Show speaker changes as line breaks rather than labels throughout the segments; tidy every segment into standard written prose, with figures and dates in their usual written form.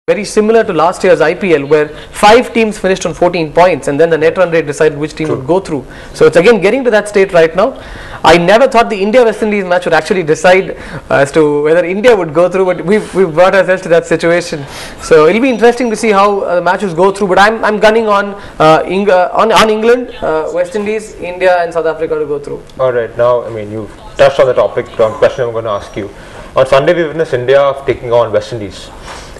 very similar to last year's IPL, where 5 teams finished on 14 points and then the net run rate decided which team would go through. So it's again getting to that state right now. I never thought the India-West Indies match would actually decide as to whether India would go through, but we've brought ourselves to that situation. So it'll be interesting to see how the matches go through, but I'm gunning on England, West Indies, India and South Africa to go through.
Alright, now I mean you've touched on the topic, question I'm going to ask you. On Sunday we witnessed India taking on West Indies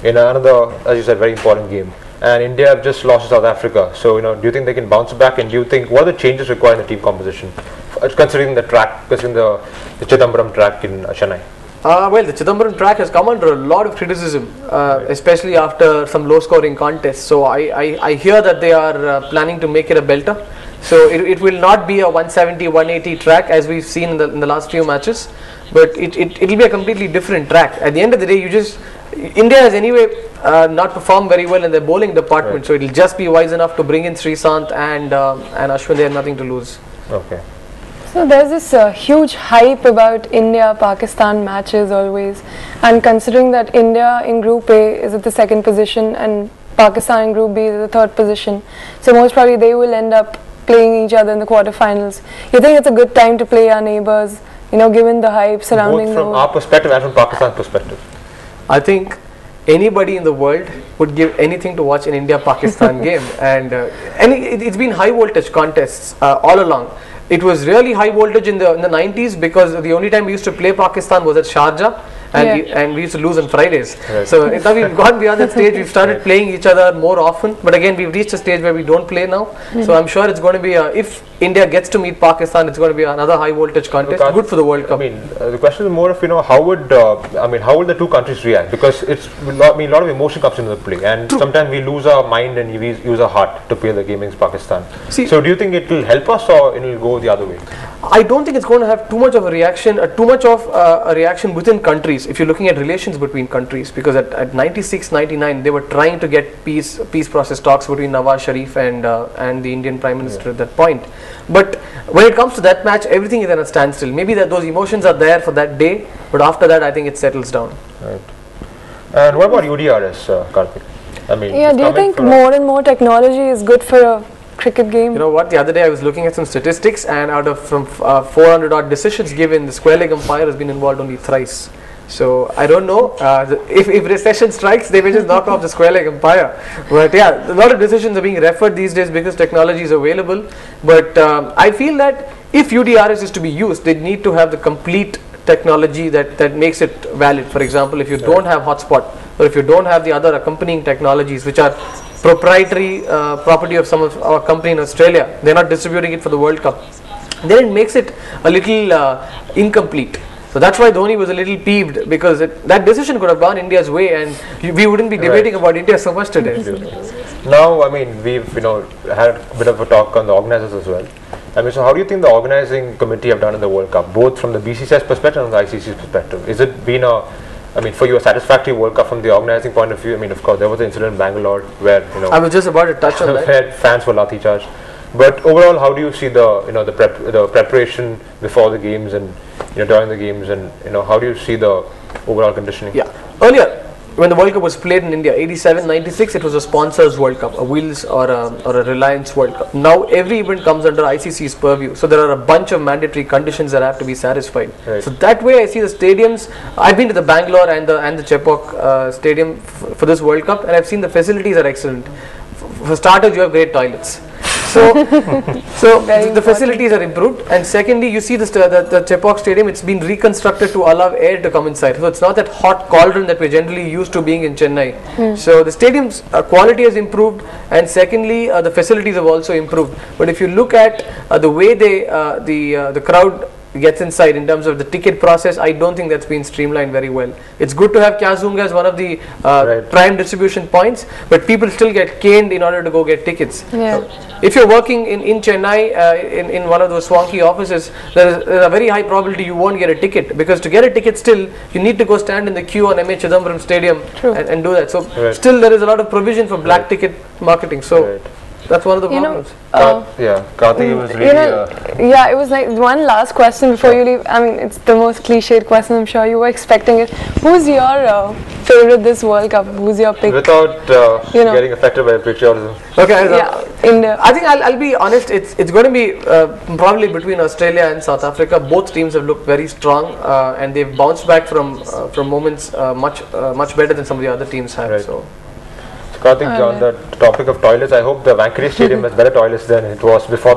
in another, as you said, very important game, and India have just lost to South Africa. So do you think they can bounce back, and do you think what are the changes required in the team composition, considering the track, considering the Chidambaram track in Chennai?
Well, the Chidambaram track has come under a lot of criticism, especially after some low-scoring contests. So I hear that they are planning to make it a belter. So it will not be a 170, 180 track as we've seen in the last few matches, but it'll be a completely different track. At the end of the day, India has anyway not performed very well in their bowling department, so it'll just be wise enough to bring in Sreesanth and Ashwin. They have nothing to lose.
Okay.
So there's this huge hype about India-Pakistan matches always, and considering that India in Group A is at the 2nd position and Pakistan in Group B is at the 3rd position, so most probably they will end up playing each other in the quarterfinals. You think it's a good time to play our neighbours, given the hype surrounding
both from our perspective and from Pakistan's perspective?
I think anybody in the world would give anything to watch an India-Pakistan game, and it's been high voltage contests all along. It was really high voltage in the 90s because the only time we used to play Pakistan was at Sharjah, and we used to lose on Fridays. Right. So now we've gone beyond that stage. We've started playing each other more often, but again we've reached a stage where we don't play now. So I'm sure it's going to be if India gets to meet Pakistan, it's going to be another high voltage contest. Good for the World Cup.
I mean, the question is more of how would how will the two countries react, because it's a lot of emotion comes into the play, and sometimes we lose our mind and we use our heart to play the game against Pakistan. So do you think it will help us or it will go the other way?
I don't think it's going to have too much of a reaction, a reaction within countries. If you're looking at relations between countries, because at 96, 99, they were trying to get peace process talks between Nawaz Sharif and the Indian Prime Minister at that point. But when it comes to that match, everything is at a standstill. Maybe those emotions are there for that day, but after that, I think it settles down.
Right. And what about UDRS, Kartik? I mean,
do you think more and more technology is good for a cricket game?
You know what, the other day I was looking at some statistics, and out of from 400 odd decisions given, the square leg umpire has been involved only thrice. So I don't know if recession strikes, they may just knock off the square leg umpire. But yeah, a lot of decisions are being referred these days because technology is available. But I feel that if UDRS is to be used, they need to have the complete technology that makes it valid. For example, if you don't have hotspot, or if you don't have the other accompanying technologies which are proprietary property of some of our company in Australia, they're not distributing it for the World Cup, then it makes it a little incomplete. So that's why Dhoni was a little peeved, because that decision could have gone India's way and we wouldn't be debating about India so much today.
Now, I mean, we've had a bit of a talk on the organisers as well. I mean, so how do you think the organising committee have done in the World Cup, both from the BCCI's perspective and the ICC's perspective? Is it been for you a satisfactory World Cup from the organising point of view? I mean, of course, there was an incident in Bangalore where
I was just about to touch on that.
Where fans were lathi charged. But overall, how do you see the preparation before the games and during the games, and how do you see the overall conditioning?
Yeah, earlier when the World Cup was played in India, 87, 96, it was a sponsors World Cup, a Wheels or a Reliance World Cup. Now every event comes under ICC's purview, so there are a bunch of mandatory conditions that have to be satisfied. Right. So that way I see the stadiums. I've been to the Bangalore and the Chepauk stadium for this World Cup, and I've seen the facilities are excellent. For starters, you have great toilets. So the facilities are improved, and secondly, you see the Chepauk Stadium, it's been reconstructed to allow air to come inside. So it's not that hot cauldron that we're generally used to being in Chennai. So the stadium's quality has improved, and secondly, the facilities have also improved. But if you look at the way the crowd gets inside in terms of the ticket process, I don't think that's been streamlined very well. It's good to have Kyazunga as one of the prime distribution points, but people still get caned in order to go get tickets. If you're working in Chennai in one of those swanky offices, there's a very high probability you won't get a ticket, because to get a ticket still you need to go stand in the queue on M.A.Chidamabaram Stadium and do that. So still there is a lot there is a lot of provision for black ticket marketing. So that's one of the problems.
Kartik, it was really...
it was like one last question before you leave. I mean, it's the most cliched question, I'm sure you were expecting it. Who's your favorite this World Cup? Who's your pick?
Without getting affected by patriotism.
Okay,
Yeah, India.
I think I'll be honest. It's going to be probably between Australia and South Africa. Both teams have looked very strong, and they've bounced back from moments much better than some of the other teams have.
Right.
So
Kartik, on the topic of toilets, I hope the Wankhede Stadium has better toilets than it was before the